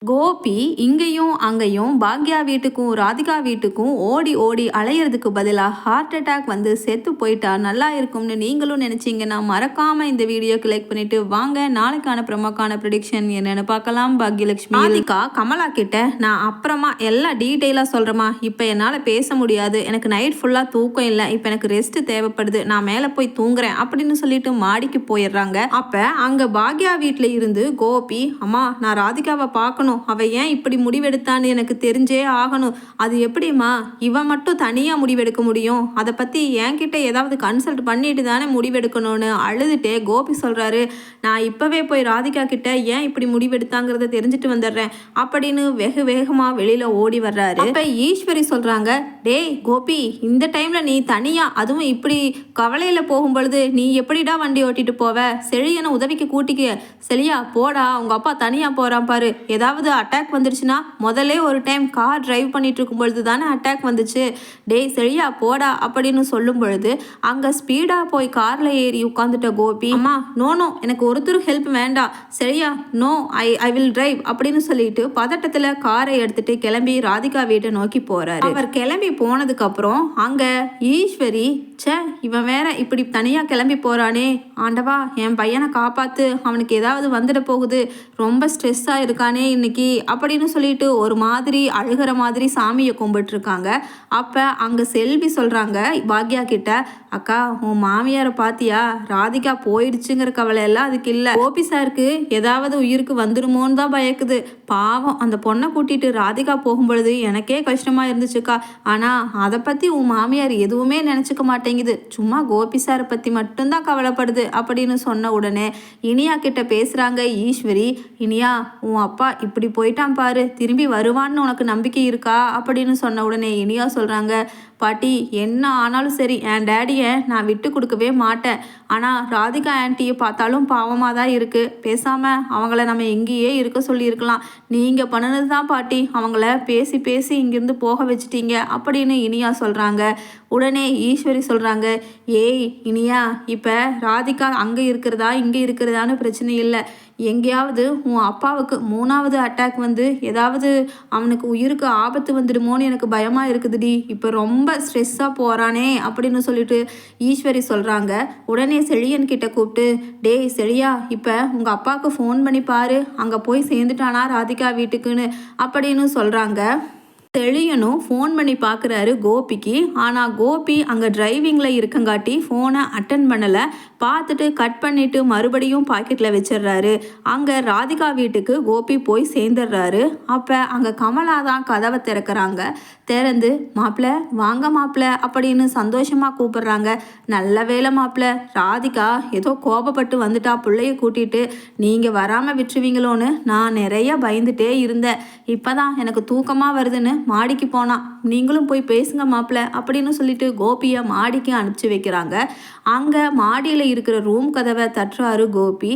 கோபி இங்கேயும் அங்கேயும் பாக்யா வீட்டுக்கும் ராதிகா வீட்டுக்கும் ஓடி ஓடி அலையிறதுக்கு பதிலாக ஹார்ட் அட்டாக் வந்து செத்து போயிட்டா நல்லா இருக்கும்னு நீங்களும் நினைச்சீங்கன்னா மறக்காம இந்த வீடியோக்கு லைக் பண்ணிட்டு வாங்க நாளைக்கான ப்ரமோக்கான ப்ரெடிக்ஷன் என்னன்னு பார்க்கலாம். பாக்யலட்சுமி ராதிகா கமலா கிட்ட நான் அப்புறமா எல்லாம் டீட்டெயிலாக சொல்கிறேம்மா, இப்போ என்னால் பேச முடியாது, எனக்கு நைட் ஃபுல்லாக தூக்கம் இல்லை, இப்போ எனக்கு ரெஸ்ட் தேவைப்படுது, நான் மேலே போய் தூங்குறேன் அப்படின்னு சொல்லிட்டு மாடிக்கு போயிடுறாங்க. அப்போ அங்கே பாக்யா வீட்டில் இருந்து கோபி, அம்மா நான் ராதிகாவை பார்க்கணும், அவ ஏன் இப்படி முடிவெடுத்தான்னு எனக்கு தெரிஞ்சே ஆகணும், அது எப்படிம்மா இவன் மட்டும் தனியா முடிவெடுக்க முடியும், அதை பத்தி என்கிட்ட ஏதாவது கன்சல்ட் பண்ணிட்டு தானே முடிவெடுக்கணும்னு அழுதுட்டே கோபி சொல்றாரு. நான் இப்பவே போய் ராதிகா கிட்ட ஏன் இப்படி முடிவெடுத்தாங்கிறத தெரிஞ்சுட்டு வந்துடுறேன் அப்படின்னு வெகு வேகமா வெளியில ஓடி வர்றாரு. அப்ப ஈஸ்வரி சொல்றாங்க, டேய் கோபி, இந்த டைம்ல நீ தனியா அதுவும் இப்படி கவலையில போகும் பொழுது நீ எப்படிடா வண்டி ஓட்டிட்டு போவ, செழியனை உதவிக்கு கூட்டிக்க, செழியா போடா, உங்க அப்பா தனியா போறான் பாரு, ஏதாவது அட்டாக் வந்துருச்சுன்னா முதல்ல ஒரு டைம் கார் டிரைவ் பண்ணிட்டு இருக்கும் பொழுது தானே அட்டாக் வந்துச்சு, டேய் செழியா போடா அப்படின்னு சொல்லும் பொழுது அங்க ஸ்பீடா போய் கார்ல ஏறி உட்காந்துட்ட கோபி, அம்மா நோ நோ, எனக்கு ஒருத்தர் ஹெல்ப் வேண்டாம், செழியா நோ, ஐ வில் டிரைவ் அப்படின்னு சொல்லிட்டு பதட்டத்துல காரை எடுத்துட்டு கிளம்பி ராதிகா வீட்டை நோக்கி போறாரு. அவர் கிளம்பி போனதுக்கு அப்புறம் அங்க ஈஸ்வரி, சே இவன் வேற இப்படி தனியா கிளம்பி போறானே, ஆண்டவா என் பையனை காப்பாத்து, அவனுக்கு ஏதாவது வந்துட போகுது, ரொம்ப ஸ்ட்ரெஸ்ஸா இருக்கானே இன்னைக்கு அப்படின்னு சொல்லிட்டு ஒரு மாதிரி அழுகிற மாதிரி சாமியை கும்பிட்டு இருக்காங்க. அப்ப அங்க செல்வி சொல்றாங்க பாக்யா கிட்ட, அக்கா உன் மாமியாரை பாத்தியா, ராதிகா போயிடுச்சுங்கிற கவலை எல்லாம் அதுக்கு இல்ல, கோபி சாருக்கு ஏதாவது உயிருக்கு வந்துருமோன்னு தான் பயக்குது, பாவம் அந்த பொண்ணை கூட்டிட்டு ராதிகா போகும் பொழுது எனக்கே கஷ்டமா இருந்துச்சுக்கா, ஆனா அதை பத்தி உன் மாமியார் எதுவுமே நினைச்சுக்க மாட்டேங்குது, சும்மா கோபி சாரை பத்தி மட்டும்தான் கவலைப்படுது அப்படின்னு சொன்ன உடனே இனியா கிட்ட பேசுறாங்க ஈஸ்வரி, இனியா உன் அப்பா இப்படி போயிட்டான் பாரு, திரும்பி வருவான்னு உனக்கு நம்பிக்கை இருக்கா அப்படின்னு சொன்ன உடனே இனியா சொல்றாங்க, பாட்டி என்ன ஆனாலும் சரி என் டேடியை நான் விட்டு கொடுக்கவே மாட்டேன், ஆனால் ராதிகா ஆன்ட்டியை பார்த்தாலும் பாவமாக தான் இருக்குது, பேசாமல் அவங்கள நம்ம எங்கேயே இருக்க சொல்லியிருக்கலாம், நீங்கள் பண்ணினது தான் பாட்டி அவங்கள பேசி பேசி இங்கேருந்து போக வச்சிட்டீங்க அப்படின்னு இனியா சொல்கிறாங்க. உடனே ஈஸ்வரி சொல்கிறாங்க, ஏய் இனியா, இப்போ ராதிகா அங்கே இருக்கிறதா இங்கே இருக்கிறதான்னு பிரச்சனை இல்லை, எங்கேயாவது உன் அப்பாவுக்கு மூணாவது அட்டாக் வந்து ஏதாவது அவனுக்கு உயிருக்கு ஆபத்து வந்துடுமோன்னு எனக்கு பயமாக இருக்குதுடி, இப்போ ரொம்ப ஸ்ட்ரெஸ்ஸாக போகிறானே அப்படின்னு சொல்லிட்டு ஈஸ்வரி சொல்கிறாங்க. உடனே செழியன் கிட்ட கூப்பிட்டு, டேய் செழியா, இப்போ உங்கள் அப்பாவுக்கு ஃபோன் பண்ணி பாரு, அங்கே போய் சேர்ந்துட்டானா ராதிகா வீட்டுக்குன்னு அப்படின்னு சொல்கிறாங்க. செழியனும் ஃபோன் பண்ணி பார்க்குறாரு கோபிக்கு, ஆனால் கோபி அங்கே டிரைவிங்கில் இருக்கங்காட்டி ஃபோனை அட்டன் பண்ணலை, பார்த்துட்டு கட் பண்ணிவிட்டு மறுபடியும் பாக்கெட்டில் வச்சிடுறாரு. அங்கே ராதிகா வீட்டுக்கு கோபி போய் சேர்ந்துடுறாரு. அப்போ அங்கே கமலா தான் கதவை திறக்கிறாங்க. திறந்து, மாப்பிள்ள வாங்க மாப்பிள்ள அப்படின்னு சந்தோஷமாக கூப்பிடுறாங்க. நல்ல வேலை மாப்பிள்ள, ராதிகா ஏதோ கோபப்பட்டு வந்துட்டா பிள்ளைய கூட்டிகிட்டு, நீங்கள் வராமல் விட்டுருவீங்களோன்னு நான் நிறைய பயந்துட்டே இருந்தேன், இப்போ தான் எனக்கு தூக்கமாக வருதுன்னு மாடிக்கு போனான், நீங்களும் போய் பேசுங்க மாப்பிள்ள அப்படின்னு சொல்லிட்டு கோபியை மாடிக்கு அனுப்பிச்சி வைக்கிறாங்க. அங்கே மாடியில் இருக்கிற ரூம் கதவை தட்டுறாரு கோபி.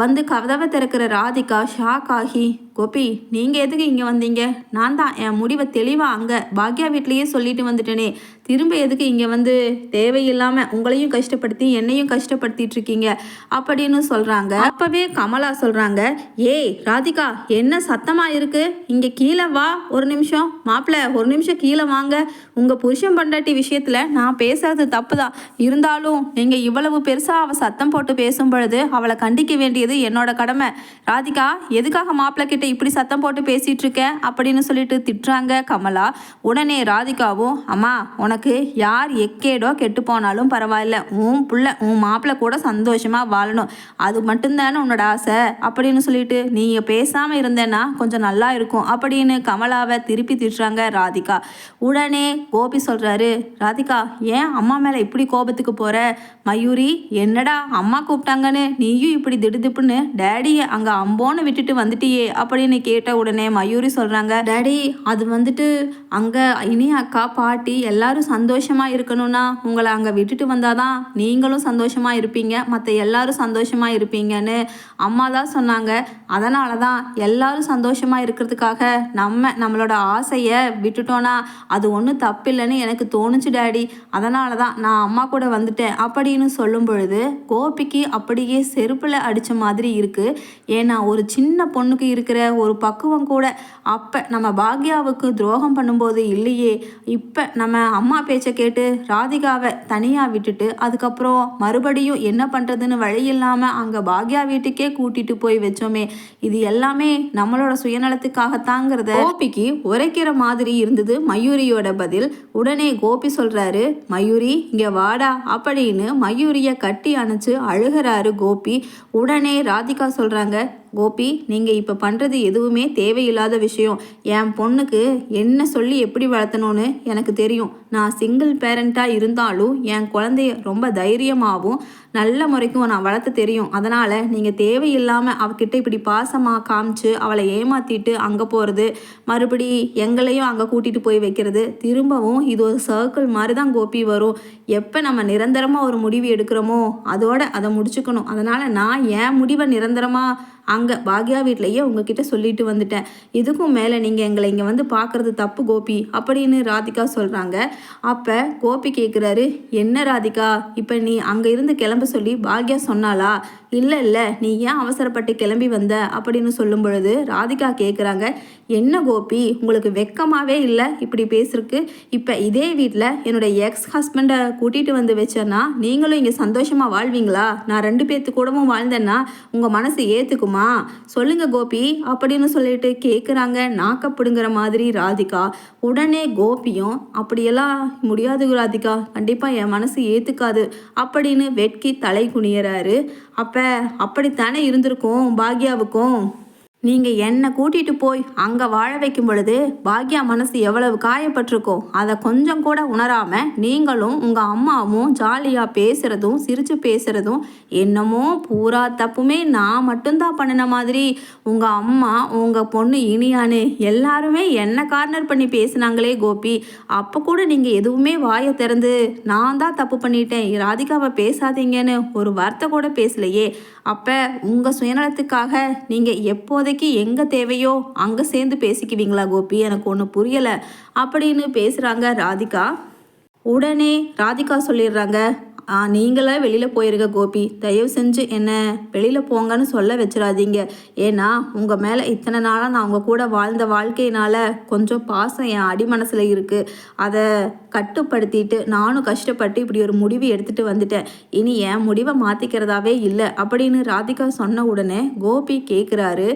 வந்து கதவை திறக்கிற ராதிகா ஷாக் ஆகி, கோபி நீங்கள் எதுக்கு இங்கே வந்தீங்க, நான் தான் என் முடிவை தெளிவாக அங்கே பாக்யா வீட்லேயே சொல்லிட்டு வந்துட்டேனே, திரும்ப எதுக்கு இங்கே வந்து தேவையில்லாமல் உங்களையும் கஷ்டப்படுத்தி என்னையும் கஷ்டப்படுத்திட்டு இருக்கீங்க அப்படின்னு சொல்கிறாங்க. அப்போவே கமலா சொல்கிறாங்க, ஏய் ராதிகா என்ன சத்தமாக இருக்கு, இங்கே கீழே வா ஒரு நிமிஷம், மாப்பிள்ள ஒரு நிமிஷம் கீழே வாங்க, உங்கள் புருஷன் பண்டாட்டி விஷயத்தில் நான் பேசுறது தப்பு தான், இருந்தாலும் நீங்கள் இவ்வளவு பெருசாக அவள் சத்தம் போட்டு பேசும் பொழுது அவளை கண்டிக்க வேண்டியது என்னோட கடமை, ராதிகா எதுக்காக மாப்பிள்ள கிட்ட இப்படி சத்தம் போட்டு பேசிட்டு இருக்க அப்படின்னு சொல்லிட்டு திட்டுறாங்க கமலா. உடனே ராதிகாவும், அம்மா உனக்கு யார் எக்கேடோ கெட்டு போனாலும் பரவாயில்ல, உன் புள்ள உன் மாப்பிள்ள கூட சந்தோஷமா வாழணும், அது மட்டும்தானே உன்னோட ஆசை அப்படின்னு சொல்லிட்டு நீங்க பேசாம இருந்தேன்னா கொஞ்சம் நல்லா இருக்கும் அப்படின்னு கமலாவை திருப்பி திட்டுறாங்க ராதிகா. உடனே கோபி சொல்றாரு, ராதிகா ஏன் அம்மா மேல இப்படி கோபத்துக்கு போற, மயூரி என்னடா அம்மா கூப்பிட்டாங்கன்னு நீயும் இப்படி திடுதிப்புன்னு டேடியை அங்க அம்போன்னு விட்டுட்டு வந்துட்டியே அப்படின்னு கேட்ட உடனே மயூரி சொல்றாங்க, டேடி அது வந்துட்டு அங்க இனி அக்கா பாட்டி எல்லாரும் சந்தோஷமா இருக்கணும்னா உங்களை அங்க விட்டுட்டு வந்தாதான் நீங்களும் சந்தோஷமா இருப்பீங்க, மற்ற எல்லாரும் சந்தோஷமா இருப்பீங்கன்னு அம்மா தான் சொன்னாங்க, அதனால தான் எல்லாரும் சந்தோஷமா இருக்கிறதுக்காக நம்மளோட ஆசையை விட்டுட்டோன்னா அது ஒன்றும் தப்பில்லைன்னு எனக்கு தோணுச்சு டேடி, அதனால தான் நான் அம்மா கூட வந்துட்டேன் அப்படின்னு சொல்லும் பொழுது கோபிக்கு அப்படியே செருப்பில் அடித்த மாதிரி இருக்குது. ஏன்னா ஒரு சின்ன பொண்ணுக்கு இருக்கிற ஒரு பக்குவம் கூட அப்போ நம்ம பாக்யாவுக்கு துரோகம் பண்ணும்போது இல்லையே. இப்போ நம்ம அம்மா பேச்சை கேட்டு ராதிகாவை தனியாக விட்டுட்டு அதுக்கப்புறம் மறுபடியும் என்ன பண்ணுறதுன்னு வழி இல்லாமல் அங்கே பாக்யா வீட்டுக்கே கூட்டிகிட்டு போய் வச்சோமே. இது எல்லாமே நம்மளோட சுயநலத்துக்காகத்தாங்கிறத கோபிக்கு உரைக்கிற மாதிரி இருந்தது மயூரியோட பதில். உடனே கோபி சொல்கிறாரு, மயூரி இங்கே வாடா அப்படின்னு மயூரியை கட்டி அணைச்சு அழுகிறாரு கோபி. உடனே ராதிகா சொல்கிறாங்க, கோபி நீங்கள் இப்போ பண்ணுறது எதுவுமே தேவையில்லாத விஷயம். என் பொண்ணுக்கு என்ன சொல்லி எப்படி வளர்த்தணும்னு எனக்கு தெரியும். நான் சிங்கிள் பேரண்ட்டாக இருந்தாலும் என் குழந்தைய ரொம்ப தைரியமாகவும் நல்ல முறைக்கும் நான் வளர்த்து தெரியும். அதனால் நீங்கள் தேவையில்லாமல் அவகிட்ட இப்படி பாசமாக காமிச்சு அவளை ஏமாற்றிட்டு அங்கே போகிறது, மறுபடி எங்களையும் அங்கே கூட்டிகிட்டு போய் வைக்கிறது, திரும்பவும் இது ஒரு சர்க்கிள் மாதிரி தான் கோபி வரும். எப்போ நம்ம நிரந்தரமாக ஒரு முடிவு எடுக்கிறோமோ அதோட அதை முடிச்சுக்கணும். அதனால் நான் என் முடிவை நிரந்தரமாக அங்கே பாக்யா வீட்லையே உங்ககிட்ட சொல்லிட்டு வந்துட்டேன். இதுக்கும் மேலே நீங்கள் எங்களை இங்கே வந்து பார்க்குறது தப்பு கோபி அப்படின்னு ராதிகா சொல்கிறாங்க. அப்போ கோபி கேட்குறாரு, என்ன ராதிகா இப்போ நீ அங்கே இருந்து கிளம்ப சொல்லி பாக்யா சொன்னாலா? இல்லை நீ ஏன் அவசரப்பட்டு கிளம்பி வந்த அப்படின்னு சொல்லும் பொழுது ராதிகா கேட்குறாங்க, என்ன கோபி உங்களுக்கு வெக்கமாகவே இல்லை இப்படி பேசுறதுக்கு? இப்போ இதே வீட்டில் என்னுடைய எக்ஸ் ஹஸ்பண்டை கூட்டிகிட்டு வந்து வச்சேன்னா நீங்களும் இங்கே சந்தோஷமாக வாழ்வீங்களா? நான் 2 பேர்த்து கூடவும் வாழ்ந்தேன்னா உங்கள் மனசு ஏற்றுக்குமா? சொல்லுங்க கோபி அப்படின்னு சொல்லிட்டு கேட்குறாங்க நாக்கப்படுங்கிற மாதிரி ராதிகா. உடனே கோபியும் அப்படியெல்லாம் முடியாது ராதிகா, கண்டிப்பாக என் மனசு ஏற்றுக்காது அப்படின்னு வெட்கி தலை குனியறாரு. அப்படித்தானே இருந்திருக்கும் பாக்யாவுக்கும். நீங்கள் என்னை கூட்டிகிட்டு போய் அங்கே வாழ வைக்கும் பொழுது பாக்யா மனசு எவ்வளவு காயப்பட்டிருக்கோம் அதை கொஞ்சம் கூட உணராமல் நீங்களும் உங்கள் அம்மாவும் ஜாலியாக பேசுகிறதும் சிரித்து பேசுகிறதும் என்னமோ பூரா தப்புமே நான் மட்டும்தான் பண்ணின மாதிரி உங்கள் அம்மா உங்கள் பொண்ணு இனியான்னு எல்லாருமே என்னை கார்னர் பண்ணி பேசினாங்களே கோபி. அப்போ கூட நீங்கள் எதுவுமே வாயை திறந்து நான் தான் தப்பு பண்ணிட்டேன் ராதிகாவை பேசாதீங்கன்னு ஒரு வார்த்தை கூட பேசலையே. அப்போ உங்கள் சுயநலத்துக்காக நீங்கள் எப்போதைக்கு எங்கே தேவையோ அங்கே சேர்ந்து பேசிக்குவீங்களா கோபி? எனக்கு ஒன்று புரியலை அப்படின்னு பேசுகிறாங்க ராதிகா. உடனே ராதிகா சொல்லிடுறாங்க, நீங்களே வெளியில் போயிருங்க கோபி, தயவு செஞ்சு என்ன வெளியில் போங்கன்னு சொல்ல வச்சிடாதீங்க. ஏன்னா உங்கள் மேலே இத்தனை நாளாக நான் உங்கள் கூட வாழ்ந்த வாழ்க்கையினால் கொஞ்சம் பாசம் என் அடிமனசில் இருக்குது. அதை கட்டுப்படுத்திட்டு நானும் கஷ்டப்பட்டு இப்படி ஒரு முடிவு எடுத்துகிட்டு வந்துட்டேன். இனி என் முடிவை மாற்றிக்கிறதாவே இல்லை அப்படின்னு ராதிகா சொன்ன உடனே கோபி கேட்குறாரு,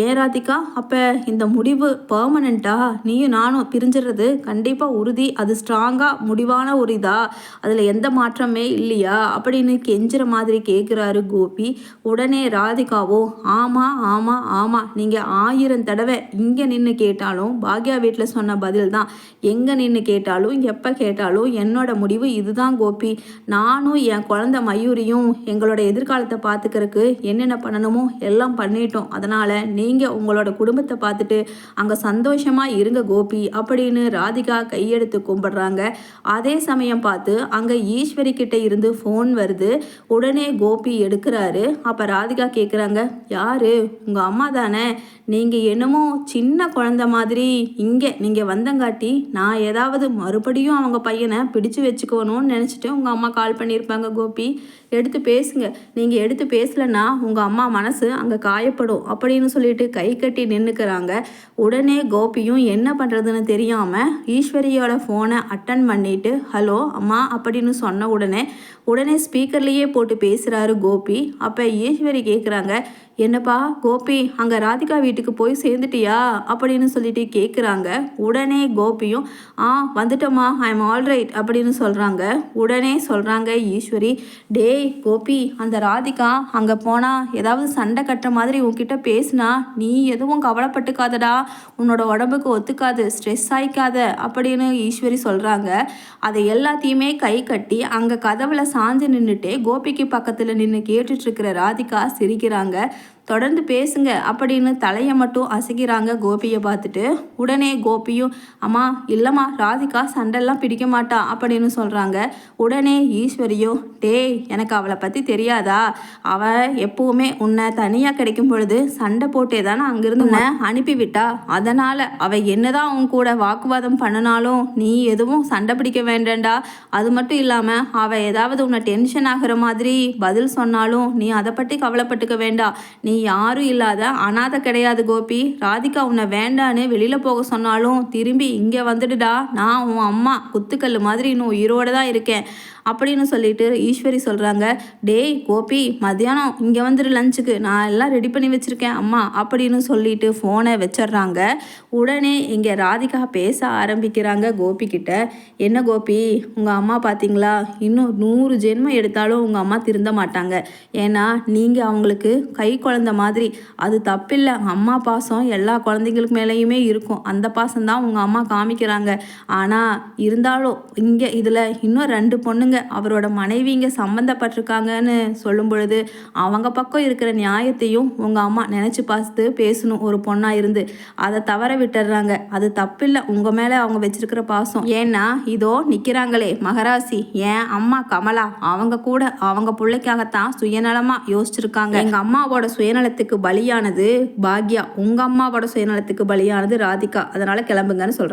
ஏன் ராதிகா அப்போ இந்த முடிவு பெர்மனண்ட்டா? நீயும் நானும் பிரிஞ்சிடுறது கண்டிப்பாக உறுதி, அது ஸ்ட்ராங்காக முடிவான ஒரு இதா, அதில் எந்த மாற்றமே இல்லையா அப்படின்னு கெஞ்சுற மாதிரி கேட்குறாரு கோபி. உடனே ராதிகாவோ ஆமாம் ஆமாம் ஆமாம், நீங்கள் 1000 தடவை இங்கே நின்று கேட்டாலும் பாக்யா வீட்டில் சொன்ன பதில் தான், எங்கே நின்று கேட்டாலும் எப்போ கேட்டாலும் என்னோட முடிவு இதுதான் கோபி. நானும் என் குழந்தை மயூரியும் எங்களோட எதிர்காலத்தை பார்த்துக்கிறதுக்கு என்னென்ன பண்ணணுமோ எல்லாம் பண்ணிட்டோம். அதனால் நீங்கள் உங்களோட குடும்பத்தை பார்த்துட்டு அங்கே சந்தோஷமாக இருங்க கோபி அப்படின்னு ராதிகா கையெடுத்து கும்பிடுறாங்க. அதே சமயம் பார்த்து அங்கே ஈஸ்வரி கிட்ட இருந்து ஃபோன் வருது. உடனே கோபி எடுக்கிறாரு. அப்போ ராதிகா கேட்குறாங்க, யாரு? உங்கள் அம்மா தானே? நீங்கள் என்னமோ சின்ன குழந்த மாதிரி இங்கே நீங்கள் வந்தங்காட்டி நான் ஏதாவது மறுபடியும் அவங்க பையனை பிடிச்சு வச்சுக்கணும்னு நினச்சிட்டு உங்கள் அம்மா கால் பண்ணியிருப்பாங்க கோபி. எடுத்து பேசுங்க, நீங்கள் எடுத்து பேசலைன்னா உங்கள் அம்மா மனசு அங்கே காயப்படும் அப்படின்னு சொல்லிட்டு கை கட்டி நின்றுக்கிறாங்க. உடனே கோபியும் என்ன பண்ணுறதுன்னு தெரியாமல் ஈஸ்வரியோட ஃபோனை அட்டன் பண்ணிவிட்டு ஹலோ அம்மா அப்படின்னு சொன்ன உடனே ஸ்பீக்கர்லேயே போட்டு பேசுகிறாரு கோபி. அப்போ ஈஸ்வரி கேட்குறாங்க, என்னப்பா கோபி அங்கே ராதிகா வீட்டுக்கு போய் சேர்ந்துட்டியா அப்படின்னு சொல்லிட்டு கேட்குறாங்க. உடனே கோபியும் வந்துட்டோமா, ஐ எம் ஆல் ரைட் அப்படின்னு சொல்கிறாங்க. உடனே சொல்கிறாங்க ஈஸ்வரி, டேய் கோபி, அந்த ராதிகா அங்கே போனால் ஏதாவது சண்டை கட்டுற மாதிரி உன்கிட்ட பேசுனா நீ எதுவும் கவலைப்பட்டுக்காதடா, உன்னோட உடம்புக்கு ஒத்துக்காது, ஸ்ட்ரெஸ் ஆகிக்காத அப்படின்னு ஈஸ்வரி சொல்கிறாங்க. அதை எல்லாத்தையுமே கை கட்டி அங்கே கதவுல சாஞ்சு நின்றுட்டே கோபிக்கு பக்கத்தில் நின்று கேட்டுட்ருக்கிற ராதிகா சிரிக்கிறாங்க. தொடர்ந்து பேசுங்க அப்படின்னு தலையை மட்டும் அசைக்கிறாங்க கோபியை பார்த்துட்டு. உடனே கோபியும் அம்மா இல்லைம்மா ராதிகா சண்டெல்லாம் பிடிக்க மாட்டா அப்படின்னு சொல்கிறாங்க. உடனே ஈஸ்வரியும் டேய் எனக்கு அவளை பற்றி தெரியாதா, அவள் எப்போவுமே உன்னை தனியாக கிடைக்கும் பொழுது சண்டை போட்டே தானே அங்கேருந்து உன்னை அனுப்பிவிட்டா, அதனால் அவள் என்னதான் உன் கூட வாக்குவாதம் பண்ணினாலும் நீ எதுவும் சண்டை பிடிக்க வேண்டாம்டா. அது மட்டும் இல்லாமல் அவள் ஏதாவது உன்னை டென்ஷன் ஆகிற மாதிரி பதில் சொன்னாலும் நீ அதை பற்றி கவலைப்பட்டுக்க வேண்டாம். நீ யாரும் இல்லாத அனாதை கிடையாது கோபி. ராதிகா உன்னை வேண்டான்னு வெளியில் போக சொன்னாலும் திரும்பி இங்கே வந்துடுடா. நான் உன் அம்மா குத்துக்கல் மாதிரி இன்னும் உயிரோடு தான் இருக்கேன் அப்படின்னு சொல்லிட்டு ஈஸ்வரி சொல்கிறாங்க. டேய் கோபி, மத்தியானம் இங்கே வந்துடு லஞ்சுக்கு, நான் எல்லாம் ரெடி பண்ணி வச்சுருக்கேன் அம்மா அப்படின்னு சொல்லிட்டு ஃபோனை வச்சிட்றாங்க. உடனே இங்கே ராதிகா பேச ஆரம்பிக்கிறாங்க கோபி கிட்ட. என்ன கோபி, உங்கள் அம்மா பார்த்தீங்களா, இன்னும் 100 ஜென்மம் எடுத்தாலும் உங்கள் அம்மா திருந்த மாட்டாங்க. ஏன்னா நீங்கள் அவங்களுக்கு கை குழந்த மாதிரி. அது தப்பில்லை, அம்மா பாசம் எல்லா குழந்தைங்களுக்கு மேலேயுமே இருக்கும். அந்த பாசம்தான் உங்கள் அம்மா காமிக்கிறாங்க. ஆனால் இருந்தாலும் இங்கே இதில் இன்னும் 2 பொண்ணுங்க அவரோட மனைவிங்க சம்மந்தப்பட்டிருக்காங்கன்னு சொல்லும் பொழுது அவங்க பக்கம் இருக்கிற நியாயத்தையும் உங்கள் அம்மா நினச்சி பார்த்து பேசணும் ஒரு பொண்ணாக இருந்து. அதை தவற விட்டுடுறாங்க. அது தப்பில்லை, உங்கள் மேலே அவங்க வச்சிருக்கிற பாசம். ஏன்னா இதோ நிற்கிறாங்களே மகராசி, ஏன் அம்மா கமலா, அவங்க கூட அவங்க பிள்ளைக்காகத்தான் சுயநலமாக யோசிச்சிருக்காங்க. எங்கள் அம்மாவோட சுயநலத்துக்கு பலியானது பாக்யா, உங்கள் அம்மாவோட சுயநலத்துக்கு பலியானது ராதிகா. அதனால் கிளம்புங்கன்னு சொல்கிறேன்.